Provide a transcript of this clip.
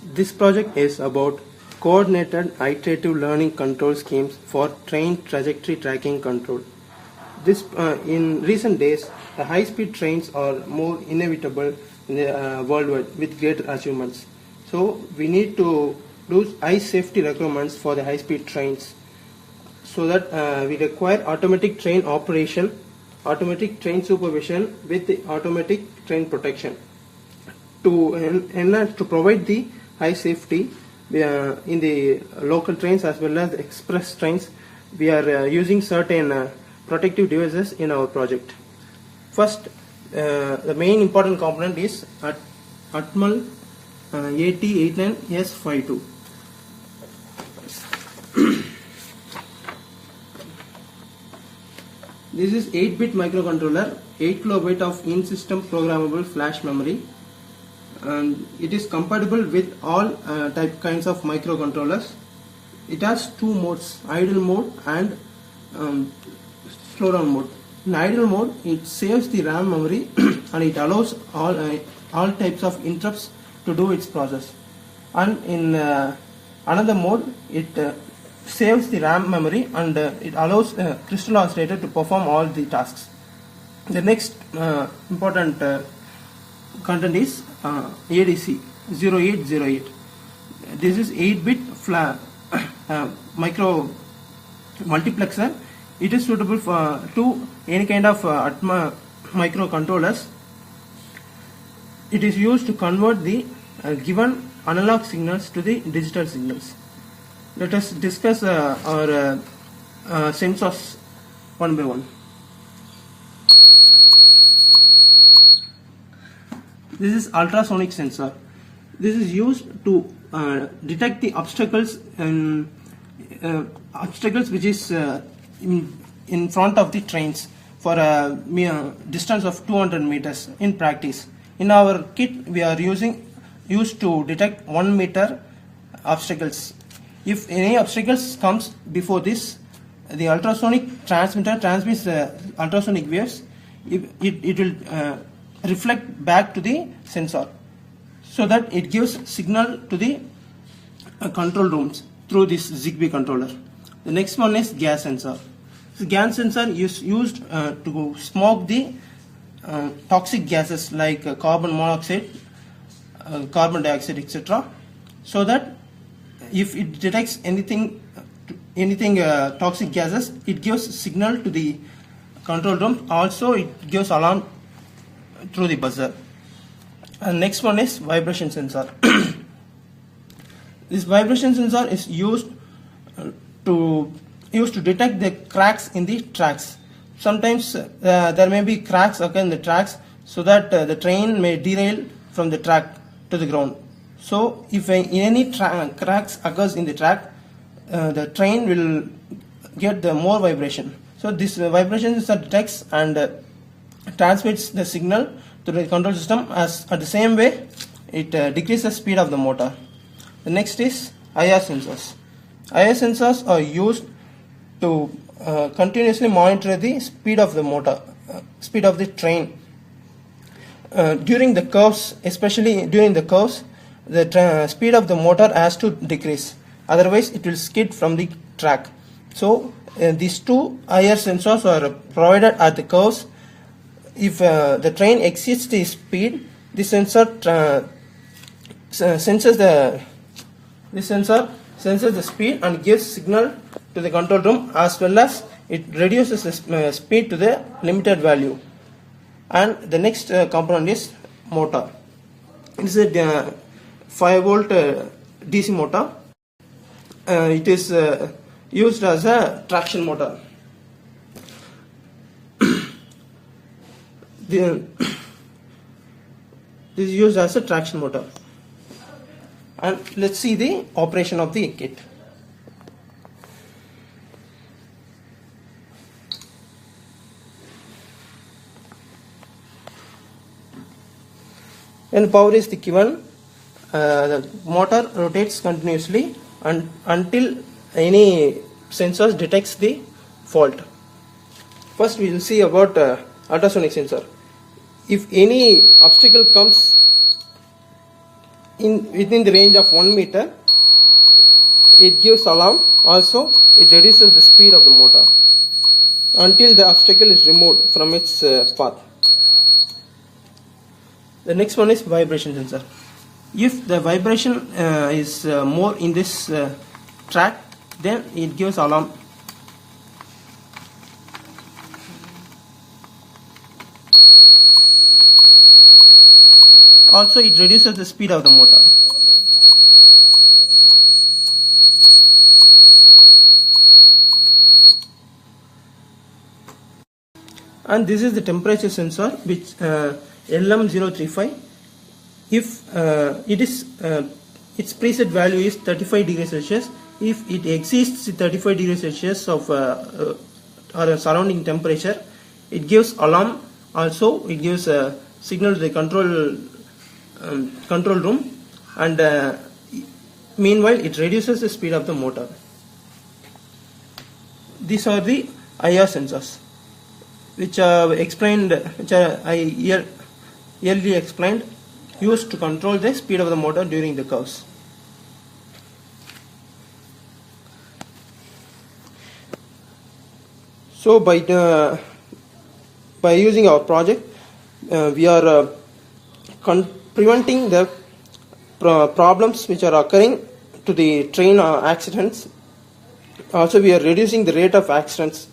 This project is about coordinated iterative learning control schemes for train trajectory tracking control. In recent days, the high-speed trains are more inevitable in the worldwide with great achievements. So we need to do high safety requirements for the high-speed trains, so that we require automatic train operation, automatic train supervision with the automatic train protection to provide the high safety in the local trains as well as express trains. We are using certain protective devices in our project. First, the main important component is Atmal AT89S52. This is 8-bit microcontroller, 8 kilobyte of in-system programmable flash memory, and it is compatible with all kinds of microcontrollers. It has two modes, idle mode and slow down mode. In idle mode, it saves the RAM memory and it allows all types of interrupts to do its process. And in another mode, it saves the RAM memory and it allows crystal oscillator to perform all the tasks. The next important content is ADC 0808. This is 8-bit micro multiplexer. It is suitable to any kind of microcontrollers. It is used to convert the given analog signals to the digital signals. Let us discuss our sensors one by one. This is ultrasonic sensor. This is used to detect the obstacles which is in front of the trains for a mere distance of 200 meters in practice. In our kit, we are used to detect 1 meter obstacles. If any obstacles comes before this, the ultrasonic transmitter transmits the ultrasonic waves. It will reflect back to the sensor, so that it gives signal to the control rooms through this Zigbee controller. The next one is gas sensor. The gas sensor is used to smoke the toxic gases like carbon monoxide, carbon dioxide, etc., so that if it detects anything toxic gases, it gives signal to the control room. Also, it gives alarm through the buzzer. And next one is vibration sensor. This vibration sensor is used to detect the cracks in the tracks. Sometimes there may be cracks occur in the tracks, so that the train may derail from the track to the ground. So if any cracks occurs in the track, the train will get the more vibration. So this vibration sensor detects and transmits the signal to the control system. As at the same way, it decreases the speed of the motor. The next is IR sensors. IR sensors are used to continuously monitor the speed of the motor, speed of the train. During the curves, especially during the curves, the speed of the motor has to decrease. Otherwise, it will skid from the track. So these two IR sensors are provided at the curves. If the train exceeds the speed, the sensor senses the speed and gives signal to the control room, as well as it reduces the speed to the limited value. And the next component is motor. It is a 5-volt DC motor. It is used as a traction motor. This is used as a traction motor. And let's see the operation of the kit. When power is given, the motor rotates continuously until any sensors detects the fault. First we will see about ultrasonic sensor. If any obstacle comes within the range of 1 meter, it gives alarm. Also, it reduces the speed of the motor until the obstacle is removed from its path. The next one is vibration sensor. If the vibration is more in this track, then it gives alarm. Also, it reduces the speed of the motor. And this is the temperature sensor, which LM035. If its preset value is 35 degrees Celsius, if it exceeds the 35 degrees Celsius of or surrounding temperature, it gives alarm. Also, it gives a signal to the control room, and meanwhile it reduces the speed of the motor. These are the IR sensors, which I earlier explained, used to control the speed of the motor during the curves. So by using our project, we are preventing the problems which are occurring to the train accidents. Also, we are reducing the rate of accidents